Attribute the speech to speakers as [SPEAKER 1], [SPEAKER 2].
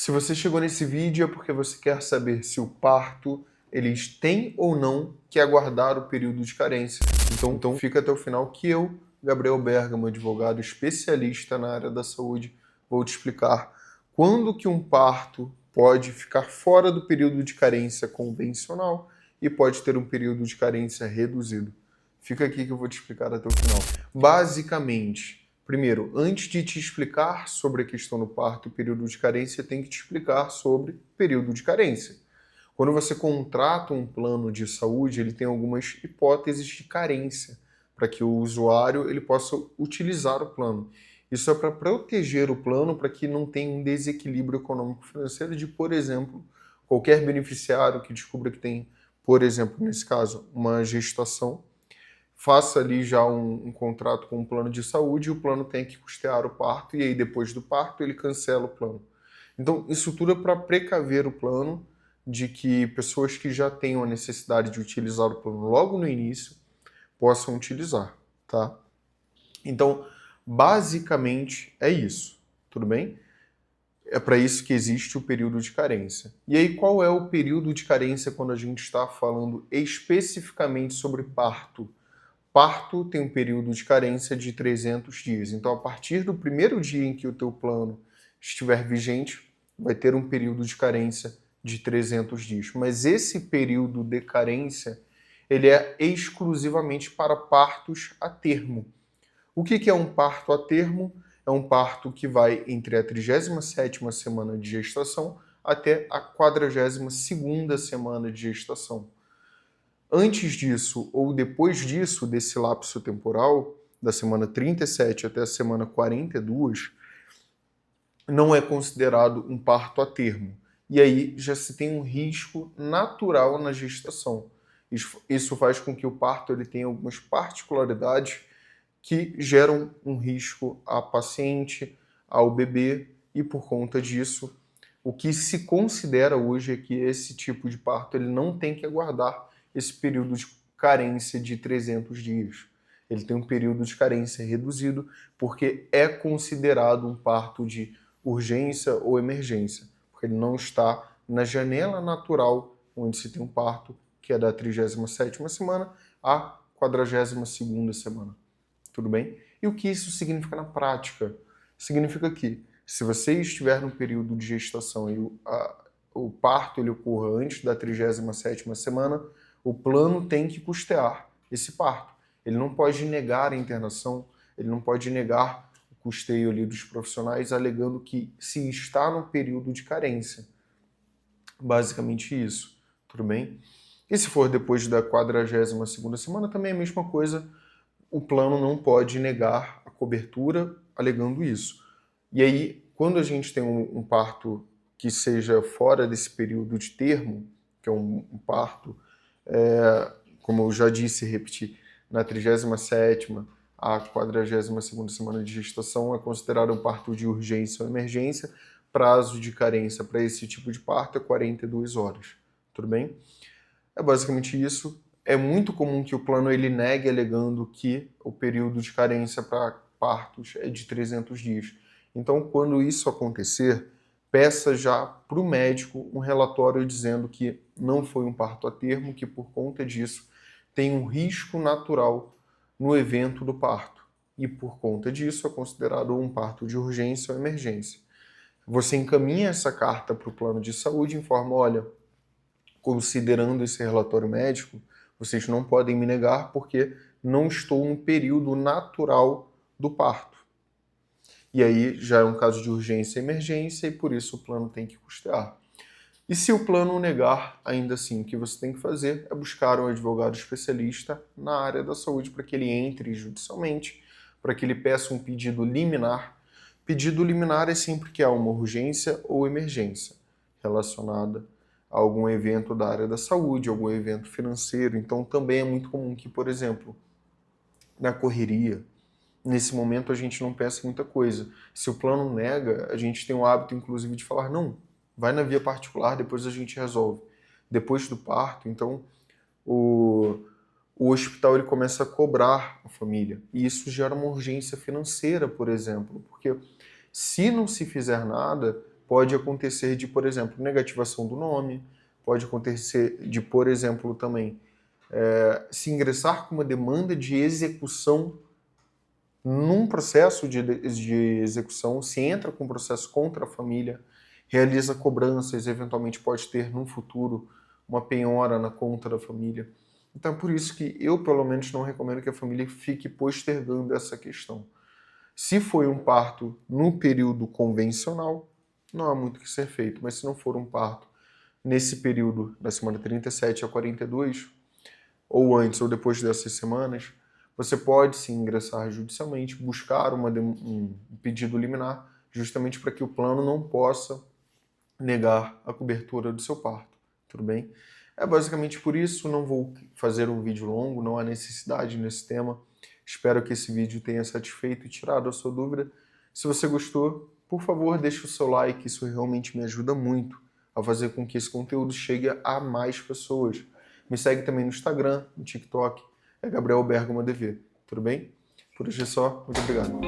[SPEAKER 1] Se você chegou nesse vídeo é porque você quer saber se o parto eles têm ou não que aguardar o período de carência. Então fica até o final que eu, Gabriel Bergamo, advogado especialista na área da saúde, vou te explicar quando que um parto pode ficar fora do período de carência convencional e pode ter um período de carência reduzido. Fica aqui que eu vou te explicar até o final. Basicamente, primeiro, antes de te explicar sobre a questão do parto e período de carência, tem que te explicar sobre período de carência. Quando você contrata um plano de saúde, ele tem algumas hipóteses de carência para que o usuário ele possa utilizar o plano. Isso é para proteger o plano para que não tenha um desequilíbrio econômico-financeiro de, por exemplo, qualquer beneficiário que descubra que tem, por exemplo, nesse caso, uma gestação, faça ali já um contrato com um plano de saúde e o plano tem que custear o parto e aí depois do parto ele cancela o plano. Então isso tudo é para precaver o plano de que pessoas que já tenham a necessidade de utilizar o plano logo no início possam utilizar, tá? Então, basicamente é isso, tudo bem? É para isso que existe o período de carência. E aí, qual é o período de carência quando a gente está falando especificamente sobre parto? Parto tem um período de carência de 300 dias. Então, a partir do primeiro dia em que o teu plano estiver vigente, vai ter um período de carência de 300 dias. Mas esse período de carência, ele é exclusivamente para partos a termo. O que é um parto a termo? É um parto que vai entre a 37ª semana de gestação até a 42ª semana de gestação. Antes disso ou depois disso, desse lapso temporal, da semana 37 até a semana 42, não é considerado um parto a termo. E aí já se tem um risco natural na gestação. Isso faz com que o parto ele tenha algumas particularidades que geram um risco à paciente, ao bebê, e por conta disso, o que se considera hoje é que esse tipo de parto ele não tem que aguardar esse período de carência de 300 dias. Ele tem um período de carência reduzido porque é considerado um parto de urgência ou emergência, porque ele não está na janela natural onde se tem um parto, que é da 37ª semana à 42ª semana. Tudo bem? E o que isso significa na prática? Significa que se você estiver no período de gestação e o parto ele ocorra antes da 37ª semana, o plano tem que custear esse parto. Ele não pode negar a internação, ele não pode negar o custeio ali dos profissionais, alegando que se está no período de carência. Basicamente isso, tudo bem? E se for depois da 42ª semana, também é a mesma coisa, o plano não pode negar a cobertura alegando isso. E aí, quando a gente tem um parto que seja fora desse período de termo, que é um parto, como eu já disse e repeti, na 37ª a 42ª semana de gestação é considerado um parto de urgência ou emergência, prazo de carência para esse tipo de parto é 42 horas, tudo bem? É basicamente isso. É muito comum que o plano ele negue alegando que o período de carência para partos é de 300 dias. Então, quando isso acontecer, peça já para o médico um relatório dizendo que não foi um parto a termo, que por conta disso tem um risco natural no evento do parto. E por conta disso é considerado um parto de urgência ou emergência. Você encaminha essa carta para o plano de saúde e informa, olha, considerando esse relatório médico, vocês não podem me negar porque não estou no período natural do parto. E aí já é um caso de urgência e emergência e por isso o plano tem que custear. E se o plano negar, ainda assim, o que você tem que fazer é buscar um advogado especialista na área da saúde para que ele entre judicialmente, para que ele peça um pedido liminar. Pedido liminar é sempre que há uma urgência ou emergência relacionada a algum evento da área da saúde, algum evento financeiro. Então também é muito comum que, por exemplo, na correria, nesse momento a gente não peça muita coisa. Se o plano nega, a gente tem o hábito, inclusive, de falar, não, vai na via particular, depois a gente resolve. Depois do parto, então, o hospital ele começa a cobrar a família. E isso gera uma urgência financeira, por exemplo, porque se não se fizer nada, pode acontecer de, por exemplo, negativação do nome, pode acontecer de, por exemplo, também se ingressar com uma demanda de execução num processo de execução, se entra com um processo contra a família, realiza cobranças, eventualmente pode ter, num futuro, uma penhora na conta da família. Então, é por isso que eu, pelo menos, não recomendo que a família fique postergando essa questão. Se foi um parto no período convencional, não há muito o que ser feito, mas se não for um parto nesse período, da semana 37 a 42, ou antes ou depois dessas semanas, você pode sim ingressar judicialmente, buscar um pedido liminar, justamente para que o plano não possa negar a cobertura do seu parto, tudo bem? É basicamente por isso, não vou fazer um vídeo longo, não há necessidade nesse tema. Espero que esse vídeo tenha satisfeito e tirado a sua dúvida. Se você gostou, por favor, deixe o seu like, isso realmente me ajuda muito a fazer com que esse conteúdo chegue a mais pessoas. Me segue também no Instagram, no TikTok, é Gabriel Bergamo DV, tudo bem? Por hoje é só, muito obrigado.